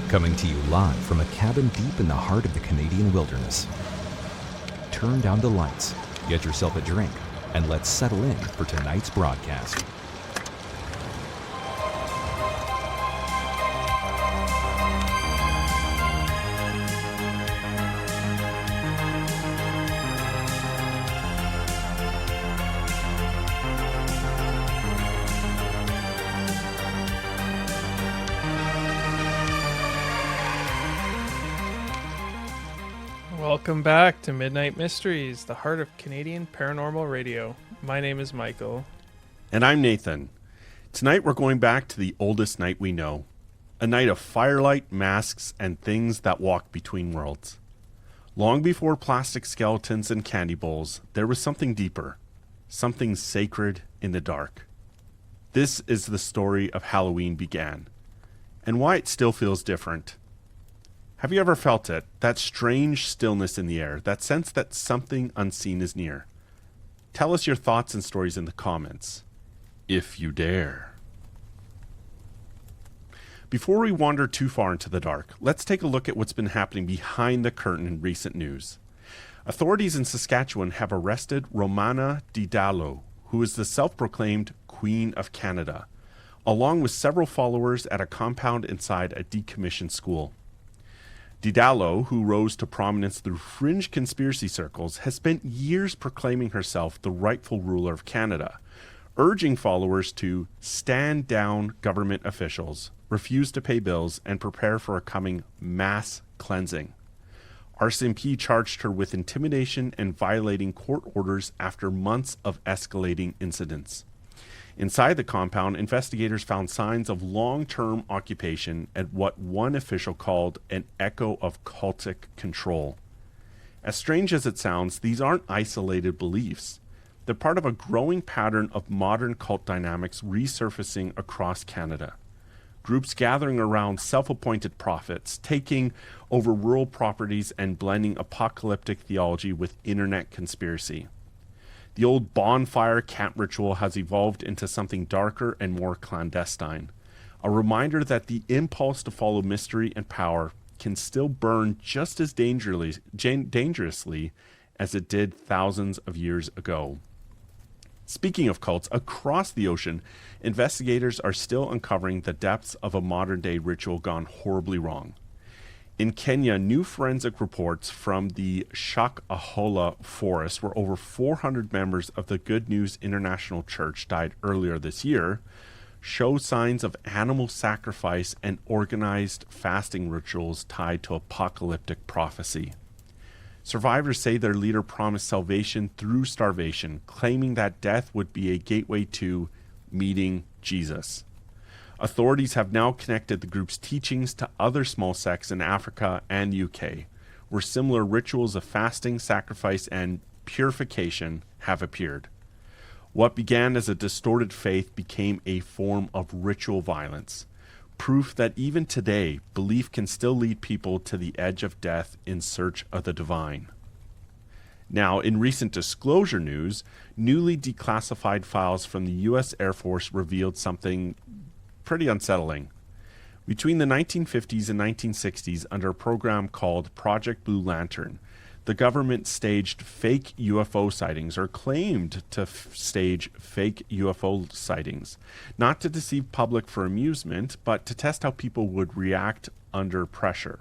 Coming to you live from a cabin deep in the heart of the Canadian wilderness. Turn down the lights, get yourself a drink, and let's settle in for tonight's broadcast. Welcome back to Midnight Mysteries, the heart of Canadian paranormal radio. My name is Michael. And I'm Nathan. Tonight we're going back to the oldest night we know. A night of firelight, masks, and things that walk between worlds. Long before plastic skeletons and candy bowls, there was something deeper. Something sacred in the dark. This is the story of Halloween began. And why it still feels different. Have you ever felt it? That strange stillness in the air, that sense that something unseen is near. Tell us your thoughts and stories in the comments, if you dare. Before we wander too far into the dark, let's take a look at what's been happening behind the curtain in recent news. Authorities in Saskatchewan have arrested Romana Didalo, who is the self-proclaimed Queen of Canada, along with several followers at a compound inside a decommissioned school. Didalo, who rose to prominence through fringe conspiracy circles, has spent years proclaiming herself the rightful ruler of Canada, urging followers to stand down government officials, refuse to pay bills, and prepare for a coming mass cleansing. RCMP charged her with intimidation and violating court orders after months of escalating incidents. Inside the compound, investigators found signs of long-term occupation at what one official called an echo of cultic control. As strange as it sounds, these aren't isolated beliefs. They're part of a growing pattern of modern cult dynamics resurfacing across Canada. Groups gathering around self-appointed prophets, taking over rural properties, and blending apocalyptic theology with internet conspiracy. The old bonfire camp ritual has evolved into something darker and more clandestine, a reminder that the impulse to follow mystery and power can still burn just as dangerously as it did thousands of years ago. Speaking of cults, across the ocean, investigators are still uncovering the depths of a modern-day ritual gone horribly wrong. In Kenya, new forensic reports from the Shakahola forest, where over 400 members of the Good News International Church died earlier this year, show signs of animal sacrifice and organized fasting rituals tied to apocalyptic prophecy. Survivors say their leader promised salvation through starvation, claiming that death would be a gateway to meeting Jesus. Authorities have now connected the group's teachings to other small sects in Africa and UK, where similar rituals of fasting, sacrifice, and purification have appeared. What began as a distorted faith became a form of ritual violence, proof that even today, belief can still lead people to the edge of death in search of the divine. Now, in recent disclosure news, newly declassified files from the U.S. Air Force revealed something pretty unsettling. Between the 1950s and 1960s, under a program called Project Blue Lantern, the government staged fake UFO sightings, or claimed to stage fake UFO sightings, not to deceive public for amusement, but to test how people would react under pressure.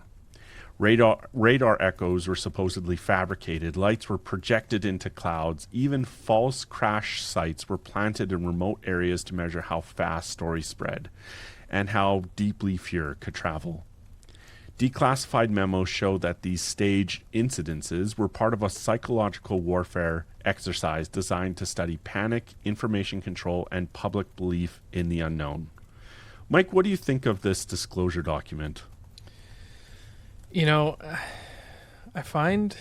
Radar echoes were supposedly fabricated, lights were projected into clouds, even false crash sites were planted in remote areas to measure how fast stories spread, and how deeply fear could travel. Declassified memos show that these staged incidences were part of a psychological warfare exercise designed to study panic, information control, and public belief in the unknown. Mike, what do you think of this disclosure document? You know, I find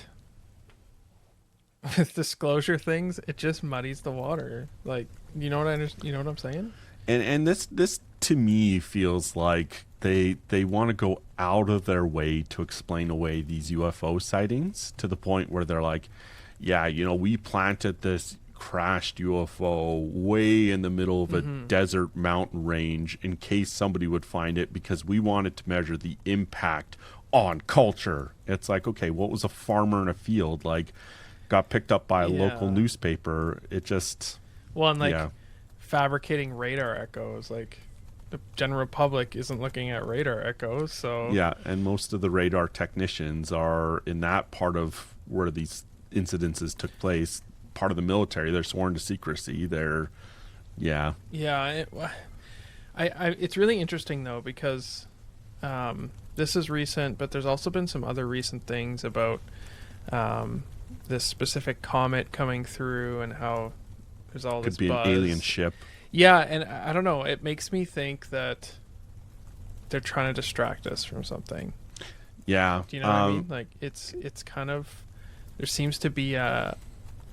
with disclosure things, it just muddies the water. Like, you know what I'm saying? And this to me feels like they want to go out of their way to explain away these UFO sightings to the point where they're like, yeah, we planted this crashed UFO way in the middle of a desert mountain range in case somebody would find it, because we wanted to measure the impact on culture. It's like, okay, what was a farmer in a field like got picked up by a local newspaper? It just fabricating radar echoes, like the general public isn't looking at radar echoes, so and most of the radar technicians are in that part of where these incidences took place, part of the military. They're sworn to secrecy. They're it's really interesting though, because this is recent, but there's also been some other recent things about this specific comet coming through and how there's all this could be buzz. An alien ship. Yeah, and I don't know. It makes me think that they're trying to distract us from something. Yeah. Do you know what I mean? Like it's kind of, there seems to be a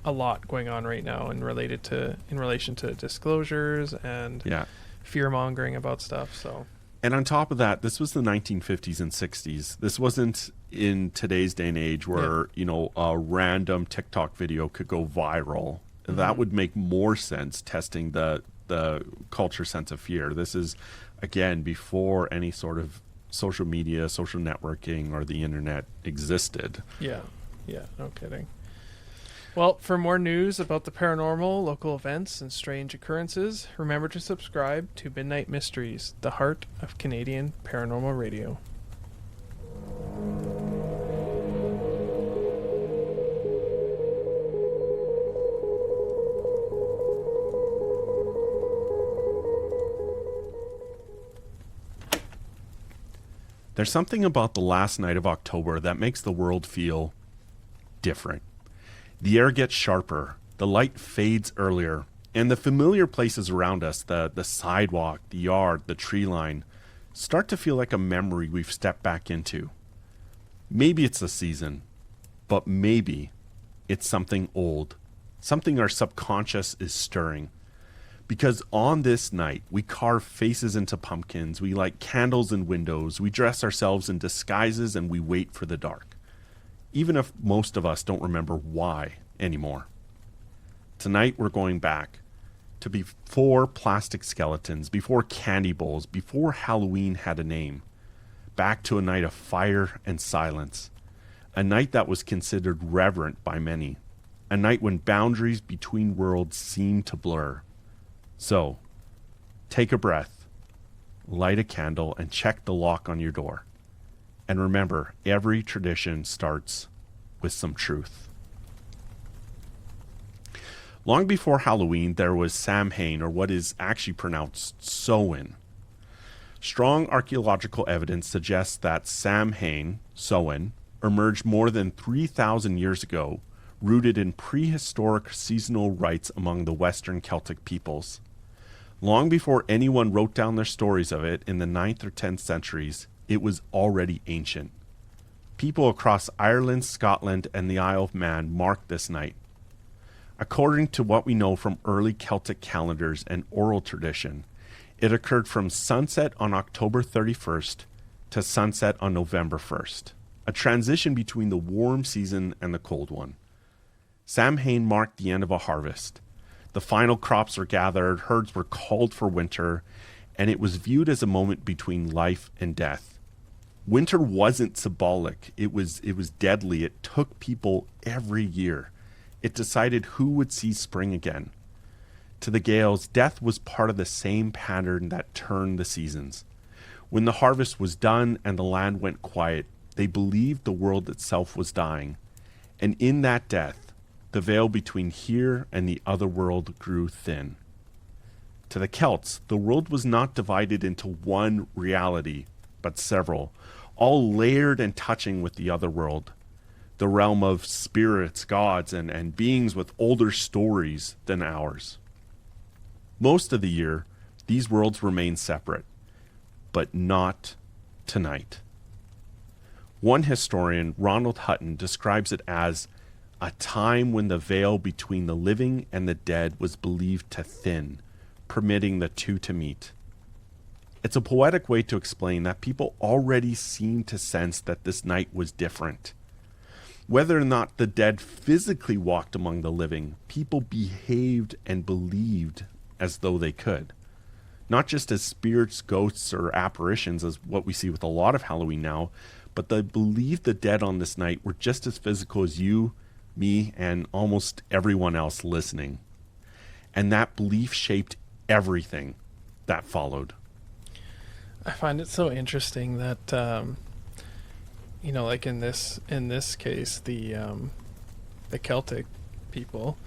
lot going on right now in relation to disclosures and fear mongering about stuff. So. And on top of that, this was the 1950s and 60s. This wasn't in today's day and age where a random TikTok video could go viral. Mm-hmm. That would make more sense, testing the culture sense of fear. This is, again, before any sort of social media, social networking, or the internet existed. Yeah, no kidding. Well, for more news about the paranormal, local events, and strange occurrences, remember to subscribe to Midnight Mysteries, the heart of Canadian paranormal radio. There's something about the last night of October that makes the world feel different. The air gets sharper, the light fades earlier, and the familiar places around us, the sidewalk, the yard, the tree line, start to feel like a memory we've stepped back into. Maybe it's the season, but maybe it's something old, something our subconscious is stirring. Because on this night, we carve faces into pumpkins, we light candles in windows, we dress ourselves in disguises, and we wait for the dark. Even if most of us don't remember why anymore. Tonight we're going back to before plastic skeletons, before candy bowls, before Halloween had a name. Back to a night of fire and silence. A night that was considered reverent by many. A night when boundaries between worlds seemed to blur. So, take a breath, light a candle, and check the lock on your door. And remember, every tradition starts with some truth. Long before Halloween, there was Samhain, or what is actually pronounced Samhain. Strong archaeological evidence suggests that Samhain, emerged more than 3,000 years ago, rooted in prehistoric seasonal rites among the Western Celtic peoples. Long before anyone wrote down their stories of it in the 9th or 10th centuries, it was already ancient. People across Ireland, Scotland, and the Isle of Man marked this night. According to what we know from early Celtic calendars and oral tradition, it occurred from sunset on October 31st to sunset on November 1st, a transition between the warm season and the cold one. Samhain marked the end of a harvest. The final crops were gathered, herds were called for winter, and it was viewed as a moment between life and death. Winter wasn't symbolic. It was deadly. It took people every year. It decided who would see spring again. To the Gaels, death was part of the same pattern that turned the seasons. When the harvest was done and the land went quiet, they believed the world itself was dying. And in that death, the veil between here and the other world grew thin. To the Celts, the world was not divided into one reality, but several, all layered and touching with the other world, the realm of spirits, gods, and beings with older stories than ours. Most of the year, these worlds remain separate, but not tonight. One historian, Ronald Hutton, describes it as a time when the veil between the living and the dead was believed to thin, permitting the two to meet. It's a poetic way to explain that people already seemed to sense that this night was different. Whether or not the dead physically walked among the living, people behaved and believed as though they could. Not just as spirits, ghosts, or apparitions, as what we see with a lot of Halloween now, but they believed the dead on this night were just as physical as you, me, and almost everyone else listening. And that belief shaped everything that followed. I find it so interesting that, like in this case, the Celtic people,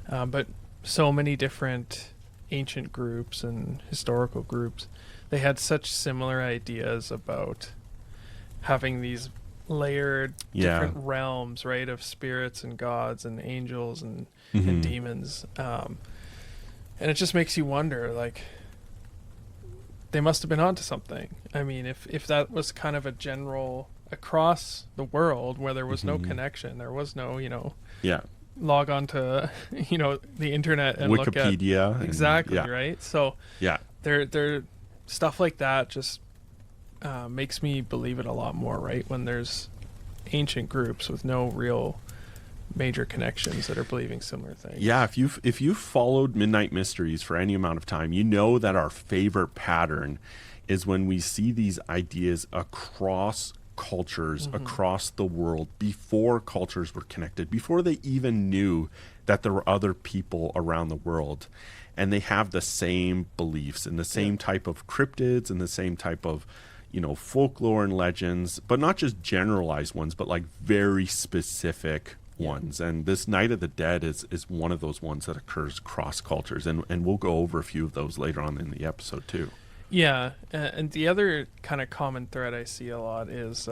but so many different ancient groups and historical groups, they had such similar ideas about having these layered different realms, right, of spirits and gods and angels and demons, and it just makes you wonder, like, they must have been onto something. I mean, if that was kind of a general across the world where there was no connection, there was no, log on to, the internet and look at Wikipedia. Exactly, right? So yeah, there stuff like that just makes me believe it a lot more, right? When there's ancient groups with no real major connections that are believing similar things. Yeah, if you've followed Midnight Mysteries for any amount of time, you know that our favorite pattern is when we see these ideas across cultures, across the world, before cultures were connected, before they even knew that there were other people around the world. And they have the same beliefs and the same type of cryptids and the same type of, folklore and legends, but not just generalized ones, but like very specific ones. And this Night of the Dead is one of those ones that occurs across cultures, and we'll go over a few of those later on in the episode too. Yeah, and the other kind of common thread I see a lot is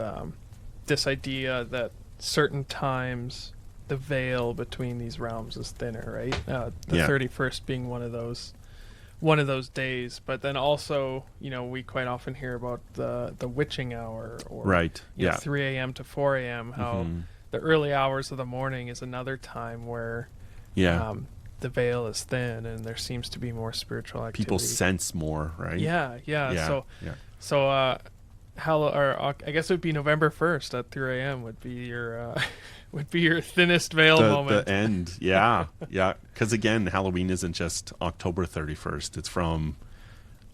this idea that certain times the veil between these realms is thinner, right? The 31st being one of those days, but then also, we quite often hear about the witching hour, or 3 a.m. to 4 a.m. How the early hours of the morning is another time where the veil is thin and there seems to be more spiritual activity. People sense more, right? So I guess it would be November 1st at 3 a.m. would be your thinnest veil moment. The end, yeah. Because again, Halloween isn't just October 31st. It's from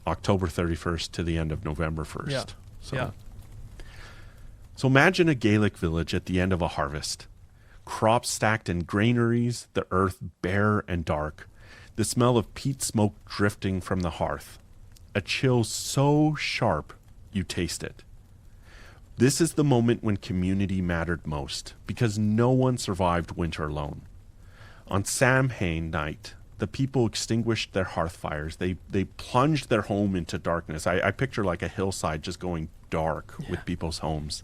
October 31st to the end of November 1st. So imagine a Gaelic village at the end of a harvest. Crops stacked in granaries, the earth bare and dark, the smell of peat smoke drifting from the hearth. A chill so sharp you taste it. This is the moment when community mattered most, because no one survived winter alone. On Samhain night, the people extinguished their hearth fires. They plunged their home into darkness. I picture like a hillside just going dark with people's homes.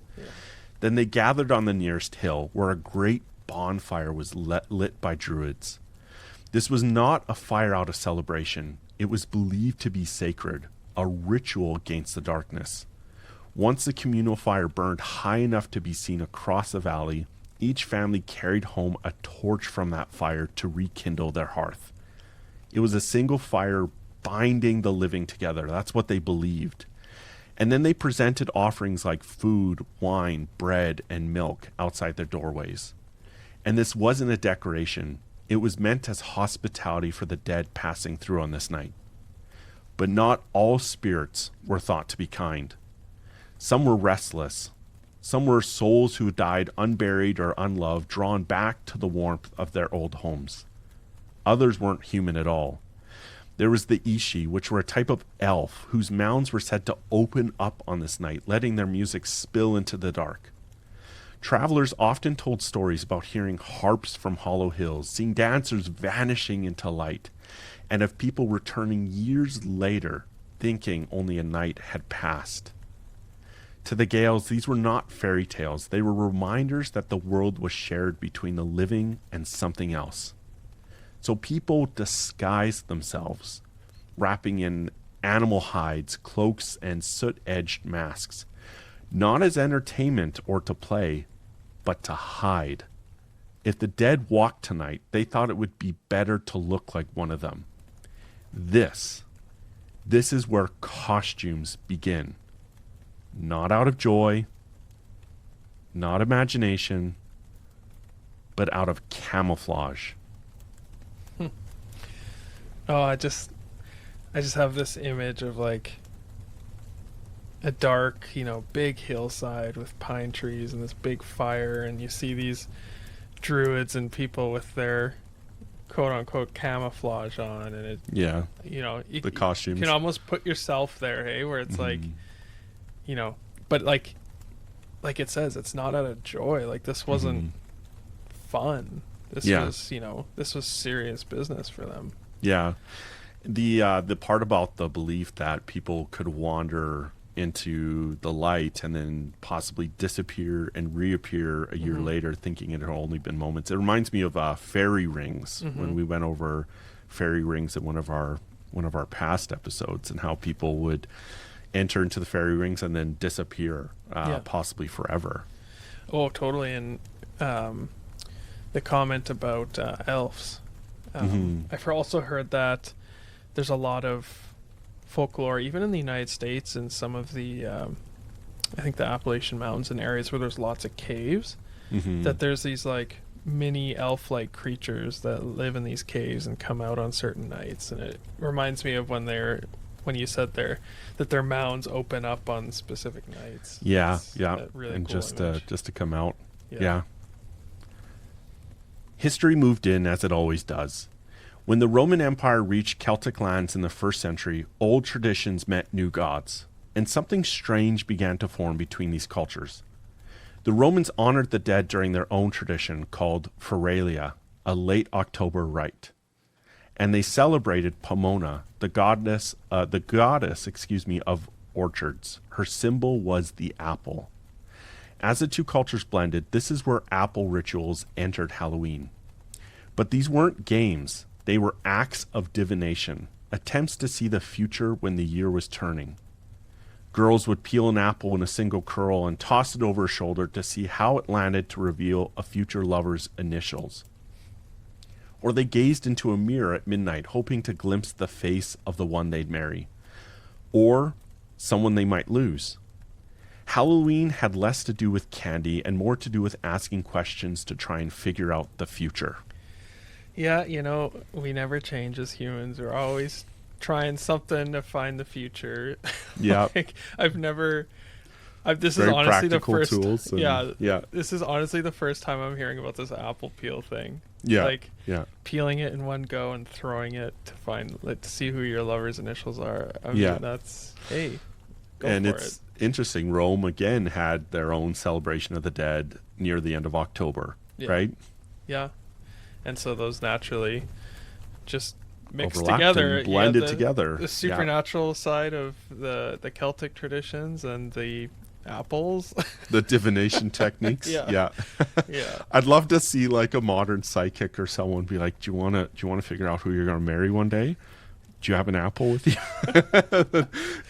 Then they gathered on the nearest hill, where a great bonfire was lit by druids. This was not a fire out of celebration. It was believed to be sacred, a ritual against the darkness. Once the communal fire burned high enough to be seen across the valley, each family carried home a torch from that fire to rekindle their hearth. It was a single fire binding the living together. That's what they believed. And then they presented offerings like food, wine, bread, and milk outside their doorways. And this wasn't a decoration. It was meant as hospitality for the dead passing through on this night. But not all spirits were thought to be kind. Some were restless. Some were souls who died unburied or unloved, drawn back to the warmth of their old homes. Others weren't human at all. There was the Ishi, which were a type of elf whose mounds were said to open up on this night, letting their music spill into the dark. Travelers often told stories about hearing harps from hollow hills, seeing dancers vanishing into light, and of people returning years later, thinking only a night had passed. To the Gaels, these were not fairy tales. They were reminders that the world was shared between the living and something else. So people disguised themselves, wrapping in animal hides, cloaks, and soot-edged masks, not as entertainment or to play, but to hide. If the dead walked tonight, they thought it would be better to look like one of them. This is where costumes begin. Not out of joy, not imagination, but out of camouflage. Oh, I just have this image of like a dark, big hillside with pine trees and this big fire, and you see these druids and people with their quote unquote camouflage on, and the costumes. You can almost put yourself there, hey, where it's like, but like it says, it's not out of joy. Like, this wasn't fun. This was serious business for them. Yeah. The part about the belief that people could wander into the light and then possibly disappear and reappear a year later, thinking it had only been moments. It reminds me of fairy rings, when we went over fairy rings in one of our past episodes, and how people would enter into the fairy rings and then disappear, possibly forever. Oh, totally. And the comment about elves. I've also heard that there's a lot of folklore, even in the United States, and some of the, I think the Appalachian Mountains and areas where there's lots of caves, that there's these like mini elf-like creatures that live in these caves and come out on certain nights. And it reminds me of when you said there that their mounds open up on specific nights. Yeah, It's really and cool just to come out. Yeah. History moved in as it always does. When the Roman Empire reached Celtic lands in the 1st century, old traditions met new gods, and something strange began to form between these cultures. The Romans honored the dead during their own tradition called Feralia, a late October rite. And they celebrated Pomona, the goddess of orchards. Her symbol was the apple. As the two cultures blended, this is where apple rituals entered Halloween. But these weren't games. They were acts of divination, attempts to see the future when the year was turning. Girls would peel an apple in a single curl and toss it over her shoulder to see how it landed to reveal a future lover's initials. Or they gazed into a mirror at midnight, hoping to glimpse the face of the one they'd marry, or someone they might lose. Halloween had less to do with candy and more to do with asking questions to try and figure out the future. Yeah, we never change as humans. We're always trying something to find the future. Yeah. This Very is honestly the practical first. tools and- This is honestly the first time I'm hearing about this apple peel thing. Yeah. Peeling it in one go and throwing it to see who your lover's initials are. I mean, that's go And for it's it. interesting. Rome again had their own celebration of the dead near the end of October, right? Yeah. And so those naturally just mixed Overlapped together, and blended together. The supernatural side of the Celtic traditions and the apples. The divination techniques. Yeah. I'd love to see like a modern psychic or someone be like, "Do you want to figure out who you're going to marry one day? Do you have an apple with you?"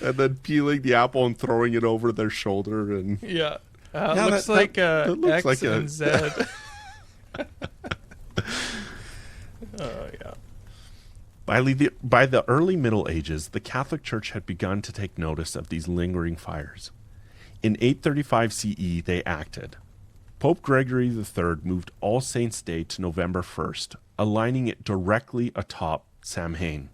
And then peeling the apple and throwing it over their shoulder and looks like X and Z. By the early Middle Ages, the Catholic Church had begun to take notice of these lingering fires. In 835 CE, they acted. Pope Gregory III moved All Saints' Day to November 1st, aligning it directly atop Samhain.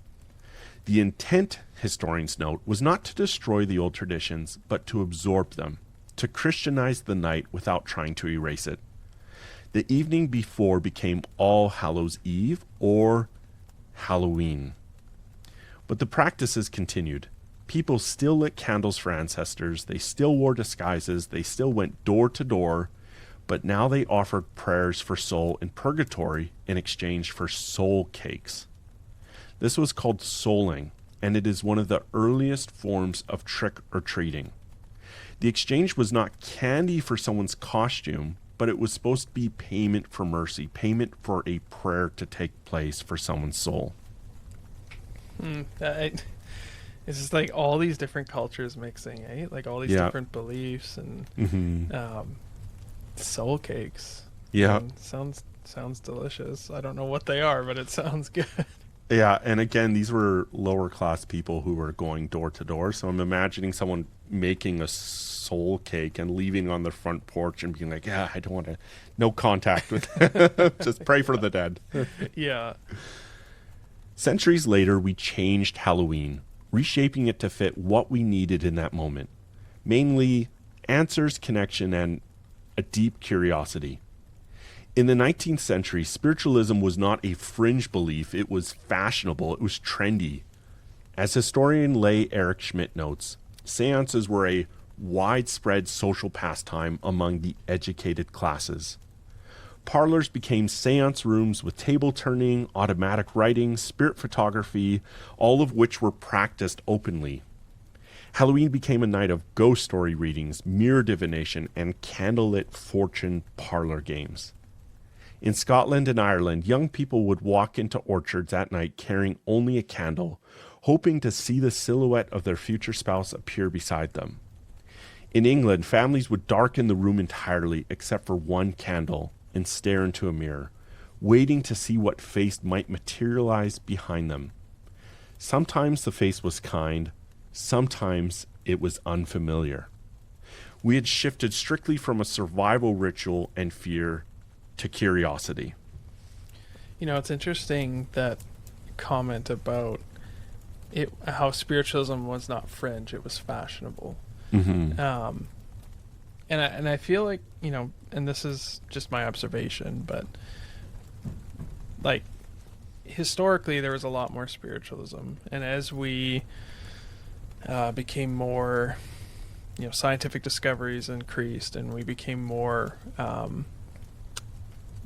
The intent, historians note, was not to destroy the old traditions, but to absorb them, to Christianize the night without trying to erase it. The evening before became All Hallows Eve, or Halloween. But the practices continued. People still lit candles for ancestors, they still wore disguises, they still went door to door, but now they offered prayers for soul in purgatory in exchange for soul cakes. This was called souling, and it is one of the earliest forms of trick-or-treating. The exchange was not candy for someone's costume, but it was supposed to be payment for mercy, payment for a prayer to take place for someone's soul. It's just like all these different cultures mixing, eh? Like all these different beliefs and soul cakes. Yeah. Sounds delicious. I don't know what they are, but it sounds good. Yeah, and again, these were lower class people who were going door to door. So I'm imagining someone making a soul cake and leaving on the front porch and being like, yeah, I don't want to, no contact with, just pray for the dead. Yeah. Centuries later, we changed Halloween, reshaping it to fit what we needed in that moment. Mainly answers, connection, and a deep curiosity. In the 19th century, spiritualism was not a fringe belief. It was fashionable. It was trendy. As historian Leigh Eric Schmidt notes, seances were a widespread social pastime among the educated classes. Parlors became seance rooms with table turning, automatic writing, spirit photography, all of which were practiced openly. Halloween became a night of ghost story readings, mirror divination, and candlelit fortune parlor games. In Scotland and Ireland, young people would walk into orchards at night carrying only a candle, hoping to see the silhouette of their future spouse appear beside them. In England, families would darken the room entirely except for one candle and stare into a mirror, waiting to see what face might materialize behind them. Sometimes the face was kind, sometimes it was unfamiliar. We had shifted strictly from a survival ritual and fear to curiosity. You know, it's interesting that comment about it, how spiritualism was not fringe, it was fashionable. Mm-hmm. And I feel like, you know, and this is just my observation, but like historically there was a lot more spiritualism, and as we became more, you know, scientific discoveries increased and we became more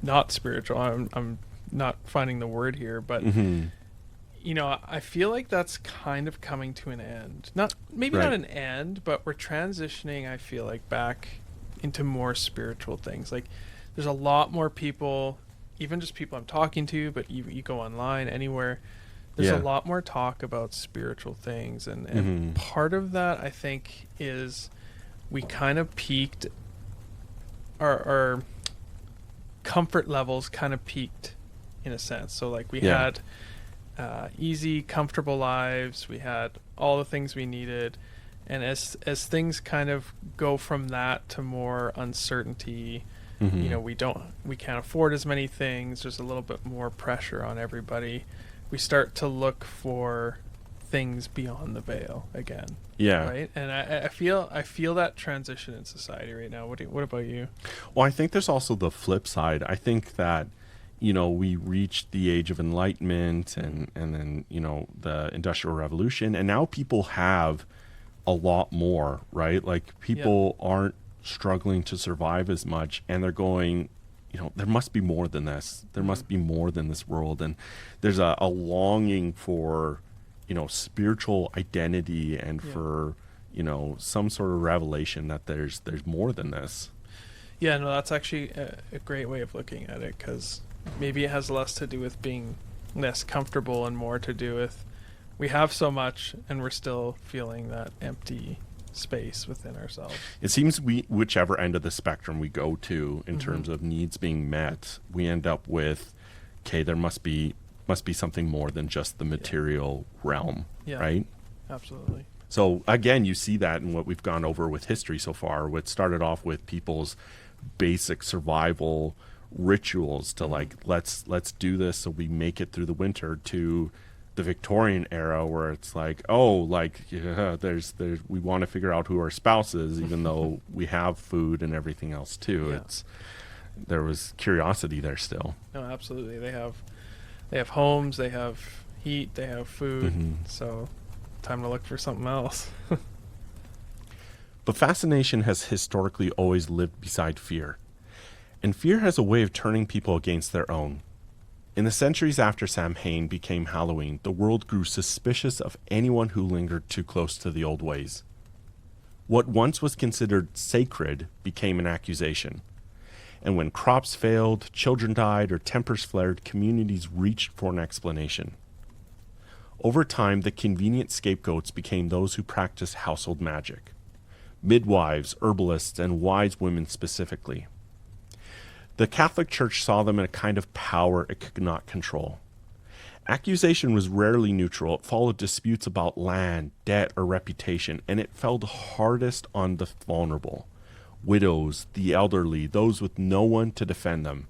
not spiritual. I'm not finding the word here, but Mm-hmm. you know, I feel like that's kind of coming to an end. Not maybe Right. not an end, but we're transitioning, I feel like, back into more spiritual things. Like there's a lot more people, even just people I'm talking to, but you go online anywhere, there's Yeah. a lot more talk about spiritual things, and Mhm. part of that I think is we kind of peaked, our comfort levels kind of peaked in a sense. So like we Yeah. had easy, comfortable lives. We had all the things we needed, and as things kind of go from that to more uncertainty, Mm-hmm. you know, we can't afford as many things. There's a little bit more pressure on everybody. We start to look for things beyond the veil again, Yeah. right? And I feel that transition in society right now. What about you? Well, I think there's also the flip side. I think that, you know, we reached the age of enlightenment and then, you know, the Industrial Revolution, and now people have a lot more, right? Like people aren't struggling to survive as much, and they're going, you know, there must be more than this. There must be more than this world. And there's a longing for, you know, spiritual identity and for, you know, some sort of revelation that there's more than this. Yeah, no, that's actually a great way of looking at it, because maybe it has less to do with being less comfortable and more to do with we have so much and we're still feeling that empty space within ourselves. It seems whichever end of the spectrum we go to in terms of needs being met, we end up with, okay, there must be something more than just the material realm, right? Absolutely. So again, you see that in what we've gone over with history so far. What started off with people's basic survival rituals to like, let's do this so we make it through the winter, to the Victorian era where it's like, oh, like, yeah, there's we want to figure out who our spouse is, even though we have food and everything else too. There was curiosity there still. No, absolutely. They have homes, they have heat, they have food. So time to look for something else. But fascination has historically always lived beside fear. And fear has a way of turning people against their own. In the centuries after Samhain became Halloween, the world grew suspicious of anyone who lingered too close to the old ways. What once was considered sacred became an accusation. And when crops failed, children died, or tempers flared, communities reached for an explanation. Over time, the convenient scapegoats became those who practiced household magic. Midwives, herbalists, and wise women specifically. The Catholic Church saw them in a kind of power it could not control. Accusation was rarely neutral. It followed disputes about land, debt, or reputation, and it fell hardest on the vulnerable. Widows, the elderly, those with no one to defend them.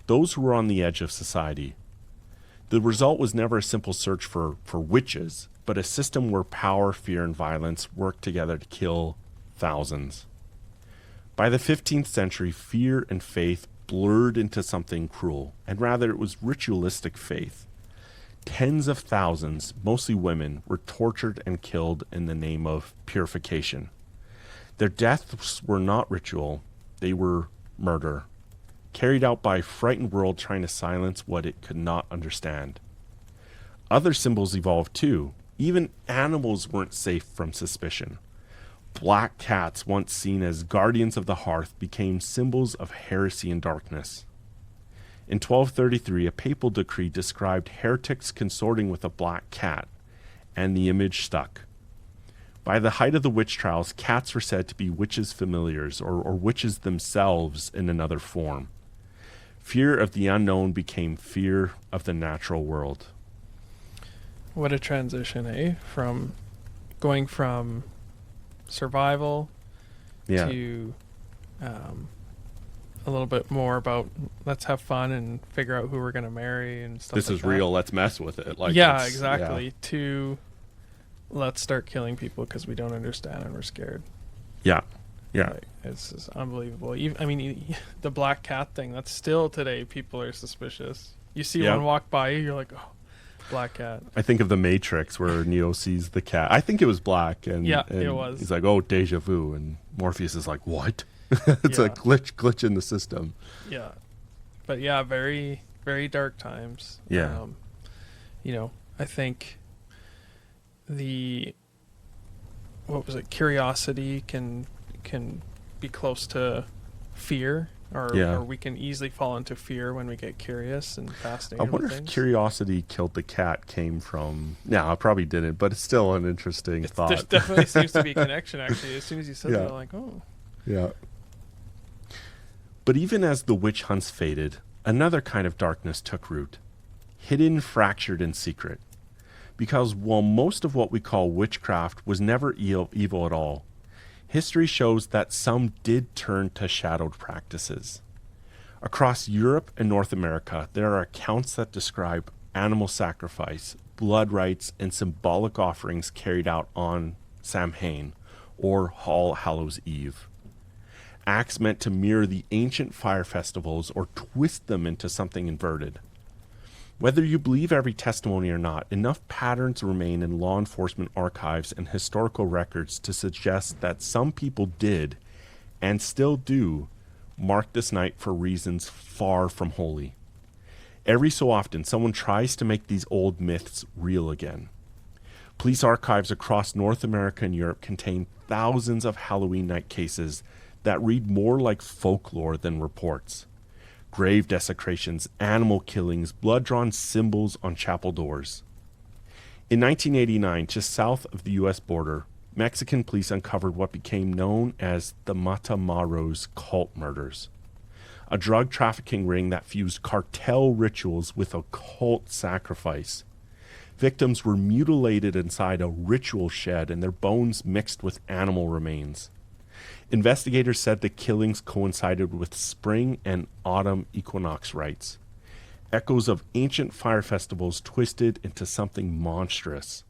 Those who were on the edge of society. The result was never a simple search for witches, but a system where power, fear, and violence worked together to kill thousands. By the 15th century, fear and faith blurred into something cruel, and rather it was ritualistic faith. Tens of thousands, mostly women, were tortured and killed in the name of purification. Their deaths were not ritual, they were murder, carried out by a frightened world trying to silence what it could not understand. Other symbols evolved too. Even animals weren't safe from suspicion. Black cats, once seen as guardians of the hearth, became symbols of heresy and darkness. In 1233, a papal decree described heretics consorting with a black cat, and the image stuck. By the height of the witch trials, cats were said to be witches' familiars, or witches themselves in another form. Fear of the unknown became fear of the natural world. What a transition, eh? From going from survival to a little bit more about let's have fun and figure out who we're going to marry and stuff This like is that. real, let's mess with it. Exactly. To let's start killing people because we don't understand and we're scared. Yeah. Like, it's just unbelievable. The black cat thing, that's still today, people are suspicious. You see one walk by you, you're like, oh, black cat. I think of The Matrix where Neo sees the cat. I think it was black. And it was. He's like, oh, deja vu. And Morpheus is like, what? It's a glitch in the system. Yeah. But yeah, very, very dark times. Yeah. I think curiosity can be close to fear, or we can easily fall into fear when we get curious and fascinated. I wonder if curiosity killed the cat came from... No, it probably didn't, but it's still an interesting thought. There definitely seems to be a connection, actually. As soon as you said that, I'm like, oh. Yeah. But even as the witch hunts faded, another kind of darkness took root. Hidden, fractured, and secret. Because while most of what we call witchcraft was never evil at all, history shows that some did turn to shadowed practices. Across Europe and North America, there are accounts that describe animal sacrifice, blood rites, and symbolic offerings carried out on Samhain, or All Hallows Eve. Acts meant to mirror the ancient fire festivals or twist them into something inverted. Whether you believe every testimony or not, enough patterns remain in law enforcement archives and historical records to suggest that some people did, and still do, mark this night for reasons far from holy. Every so often, someone tries to make these old myths real again. Police archives across North America and Europe contain thousands of Halloween night cases that read more like folklore than reports. Grave desecrations, animal killings, blood-drawn symbols on chapel doors. In 1989, just south of the U.S. border, Mexican police uncovered what became known as the Matamoros cult murders, a drug trafficking ring that fused cartel rituals with occult sacrifice. Victims were mutilated inside a ritual shed and their bones mixed with animal remains. Investigators said the killings coincided with spring and autumn equinox rites. Echoes of ancient fire festivals twisted into something monstrous.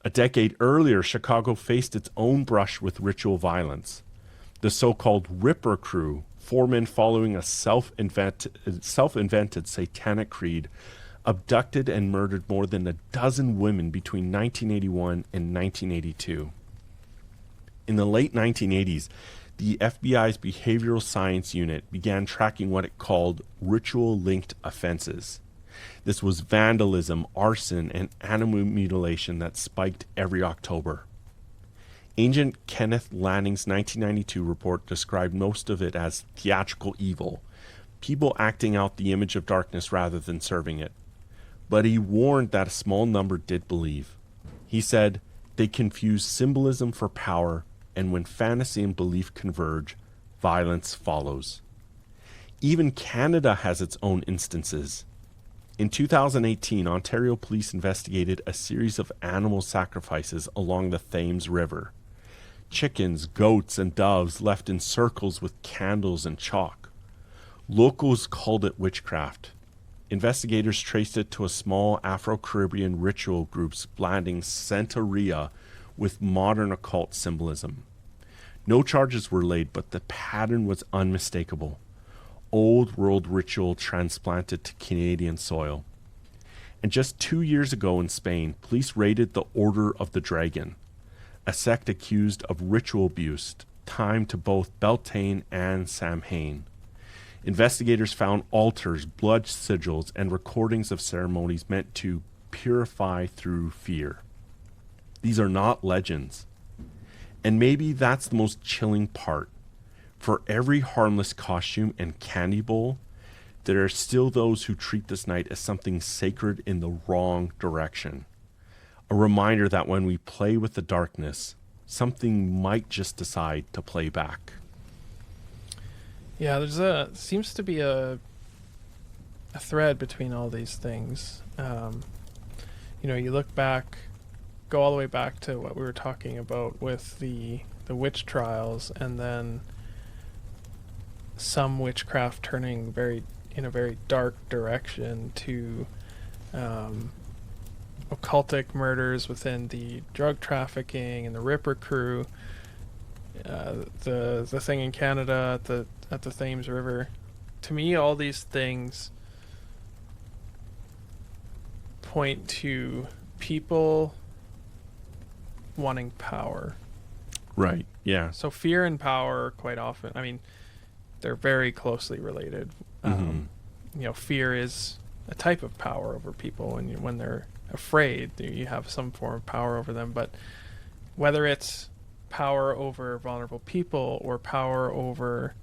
A decade earlier, Chicago faced its own brush with ritual violence. The so-called Ripper Crew, 4 men following a self-invented satanic creed, abducted and murdered more than a dozen women between 1981 and 1982. In the late 1980s, the FBI's Behavioral Science Unit began tracking what it called ritual-linked offenses. This was vandalism, arson, and animal mutilation that spiked every October. Agent Kenneth Lanning's 1992 report described most of it as theatrical evil, people acting out the image of darkness rather than serving it. But he warned that a small number did believe. He said, they confuse symbolism for power, and when fantasy and belief converge, violence follows. Even Canada has its own instances. In 2018, Ontario police investigated a series of animal sacrifices along the Thames River. Chickens, goats, and doves left in circles with candles and chalk. Locals called it witchcraft. Investigators traced it to a small Afro-Caribbean ritual groups blending Santeria with modern occult symbolism. No charges were laid, but the pattern was unmistakable. Old world ritual transplanted to Canadian soil. And just 2 years ago in Spain, police raided the Order of the Dragon, a sect accused of ritual abuse timed to both Beltane and Samhain. Investigators found altars, blood sigils, and recordings of ceremonies meant to purify through fear. These are not legends. And maybe that's the most chilling part. For every harmless costume and candy bowl, there are still those who treat this night as something sacred in the wrong direction. A reminder that when we play with the darkness, something might just decide to play back. Yeah, seems to be a thread between all these things. You look back, go all the way back to what we were talking about with the witch trials, and then some witchcraft turning in a very dark direction to occultic murders within the drug trafficking and the Ripper crew. The thing in Canada at the Thames River. To me, all these things point to people wanting power. Right, yeah. So fear and power, quite often, I mean, they're very closely related. Fear is a type of power over people, and when they're afraid, you have some form of power over them. But whether it's power over vulnerable people or power over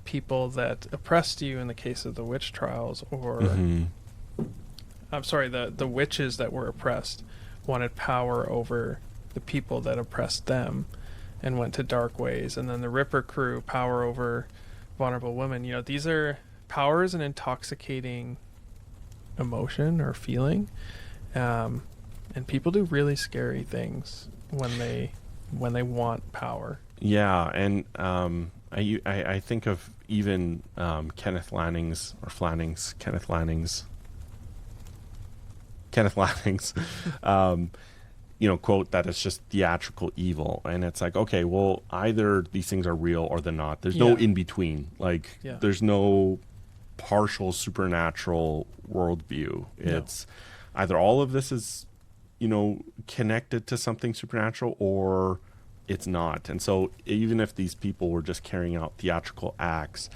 people that oppressed you in the case of the witch trials, or I'm sorry, the witches that were oppressed wanted power over the people that oppressed them and went to dark ways. And then the Ripper crew, power over vulnerable women. These are power is an intoxicating emotion or feeling, and people do really scary things when they want power. Yeah, and I think of even Kenneth Lanning's quote that it's just theatrical evil, and it's like, okay, well, either these things are real or they're not. There's no in between. There's no partial supernatural worldview. It's either all of this is connected to something supernatural or it's not. And so even if these people were just carrying out theatrical acts,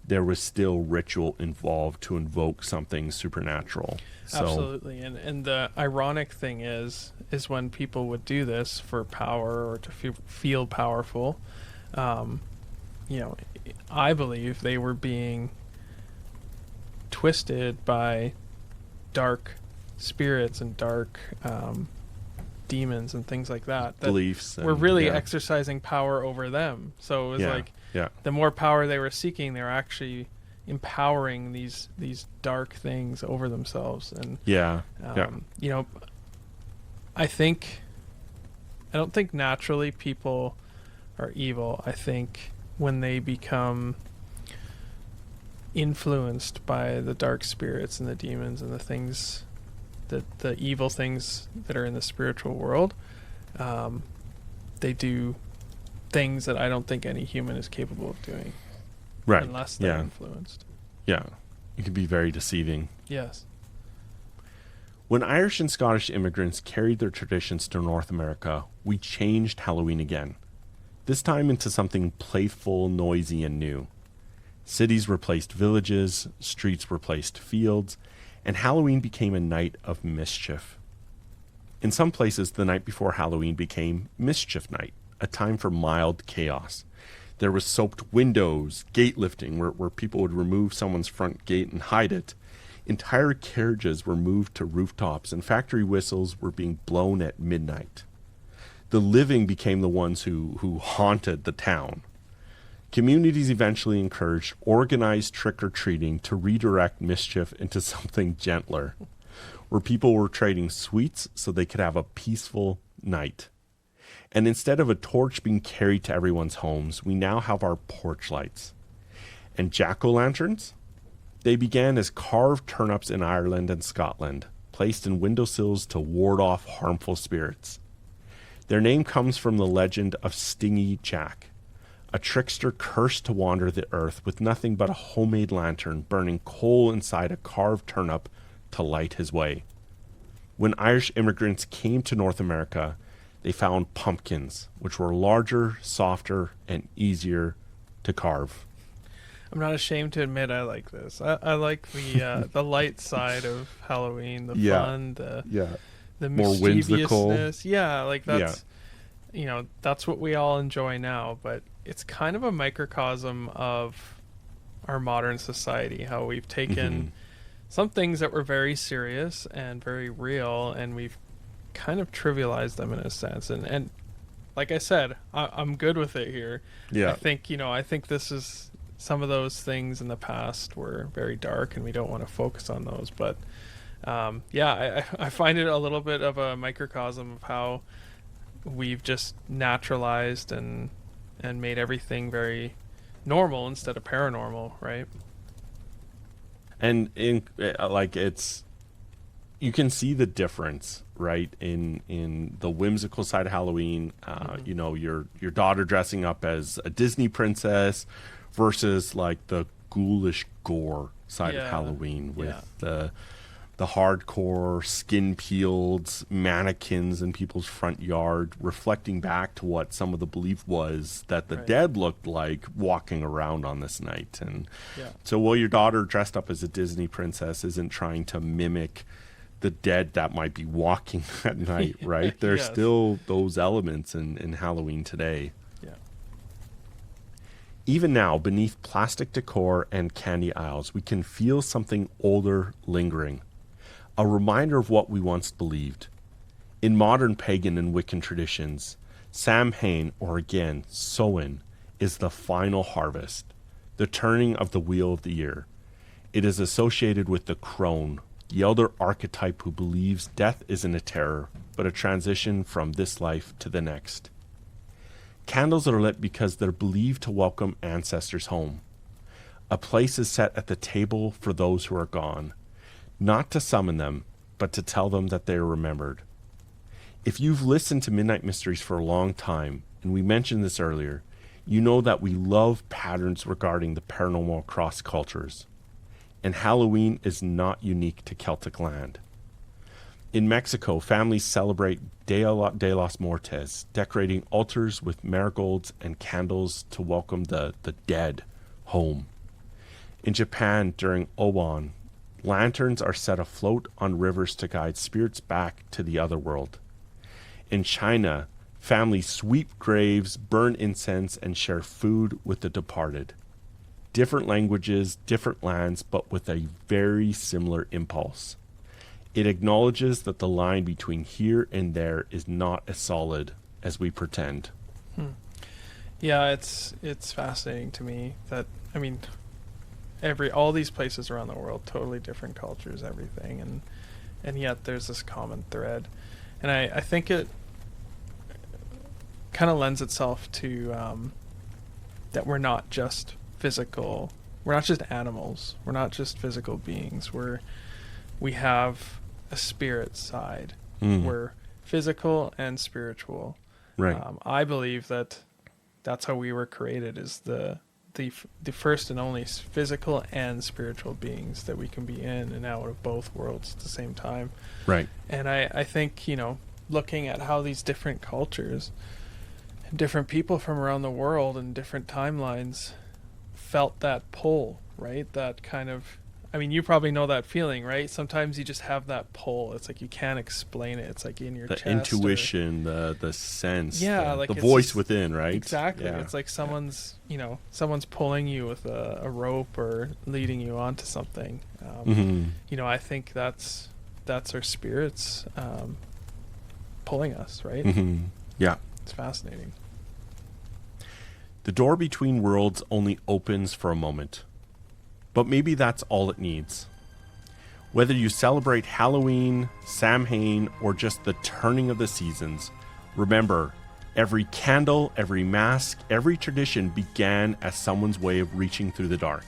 there was still ritual involved to invoke something supernatural. Absolutely. And the ironic thing is when people would do this for power or to feel powerful, I believe they were being twisted by dark spirits and dark demons and things like that beliefs. Were really exercising power over them. So it was the more power they were seeking, they were actually empowering these dark things over themselves. And I don't think naturally people are evil. I think when they become influenced by the dark spirits and the demons and the things the evil things that are in the spiritual world, they do things that I don't think any human is capable of doing. Right. Unless they're influenced. Yeah. It can be very deceiving. Yes. When Irish and Scottish immigrants carried their traditions to North America, we changed Halloween again. This time into something playful, noisy, and new. Cities replaced villages, streets replaced fields, and Halloween became a night of mischief. In some places, the night before Halloween became Mischief Night, a time for mild chaos. There was soaped windows, gate lifting, where people would remove someone's front gate and hide it. Entire carriages were moved to rooftops, and factory whistles were being blown at midnight. The living became the ones who haunted the town. Communities eventually encouraged organized trick-or-treating to redirect mischief into something gentler, where people were trading sweets so they could have a peaceful night. And instead of a torch being carried to everyone's homes, we now have our porch lights. And jack-o'-lanterns? They began as carved turnips in Ireland and Scotland, placed in windowsills to ward off harmful spirits. Their name comes from the legend of Stingy Jack, a trickster cursed to wander the earth with nothing but a homemade lantern burning coal inside a carved turnip to light his way. When Irish immigrants came to North America, they found pumpkins, which were larger, softer, and easier to carve. I'm not ashamed to admit I like this. I like the light side of Halloween, the fun, the more whimsical. mischievousness. Yeah, like that's that's what we all enjoy now, but it's kind of a microcosm of our modern society, how we've taken some things that were very serious and very real, and we've kind of trivialized them in a sense. And like I said, I'm good with it here. Yeah. I think this is some of those things in the past were very dark, and we don't want to focus on those. But I find it a little bit of a microcosm of how we've just naturalized and made everything very normal instead of paranormal, right? And you can see the difference, right, in the whimsical side of Halloween. Your daughter dressing up as a Disney princess versus like the ghoulish gore side of Halloween with the hardcore skin peeled mannequins in people's front yard, reflecting back to what some of the belief was that the dead looked like walking around on this night. And so while your daughter dressed up as a Disney princess isn't trying to mimic the dead that might be walking at night, right? There's still those elements in Halloween today. Yeah. Even now, beneath plastic decor and candy aisles, we can feel something older lingering. A reminder of what we once believed. In modern pagan and Wiccan traditions, Samhain, or again, Samhain, is the final harvest, the turning of the wheel of the year. It is associated with the crone, the elder archetype who believes death isn't a terror, but a transition from this life to the next. Candles are lit because they're believed to welcome ancestors home. A place is set at the table for those who are gone, not to summon them, but to tell them that they are remembered. If you've listened to Midnight Mysteries for a long time, and we mentioned this earlier, you know that we love patterns regarding the paranormal across cultures. And Halloween is not unique to Celtic land. In Mexico, families celebrate Dia de los Muertos, decorating altars with marigolds and candles to welcome the dead home. In Japan, during Obon, lanterns are set afloat on rivers to guide spirits back to the other world. In China, families sweep graves, burn incense, and share food with the departed. Different languages, different lands, but with a very similar impulse. It acknowledges that the line between here and there is not as solid as we pretend. Yeah, it's fascinating to me that, all these places around the world, totally different cultures, everything, and yet there's this common thread. And I think it kind of lends itself to that we're not just physical, we're not just animals, we're not just physical beings, we have a spirit side. We're physical and spiritual. Right. I believe that's how we were created, is the first and only physical and spiritual beings that we can be in and out of both worlds at the same time. Right. And I think, looking at how these different cultures and different people from around the world and different timelines felt that pull, right? That kind of, you probably know that feeling, right? Sometimes you just have that pull. It's like you can't explain it. It's like in your chest. The intuition, the sense, like the voice within, right? Exactly. Yeah. It's like someone's pulling you with a rope or leading you onto something. I think that's our spirits pulling us, right? Yeah. It's fascinating. The door between worlds only opens for a moment. But maybe that's all it needs. Whether you celebrate Halloween, Samhain, or just the turning of the seasons, remember, every candle, every mask, every tradition began as someone's way of reaching through the dark.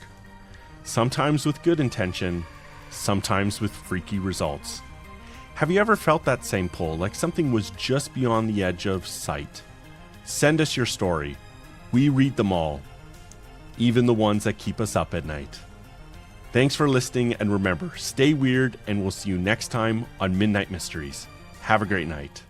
Sometimes with good intention, sometimes with freaky results. Have you ever felt that same pull, like something was just beyond the edge of sight? Send us your story. We read them all, even the ones that keep us up at night. Thanks for listening, and remember, stay weird, and we'll see you next time on Midnight Mysteries. Have a great night.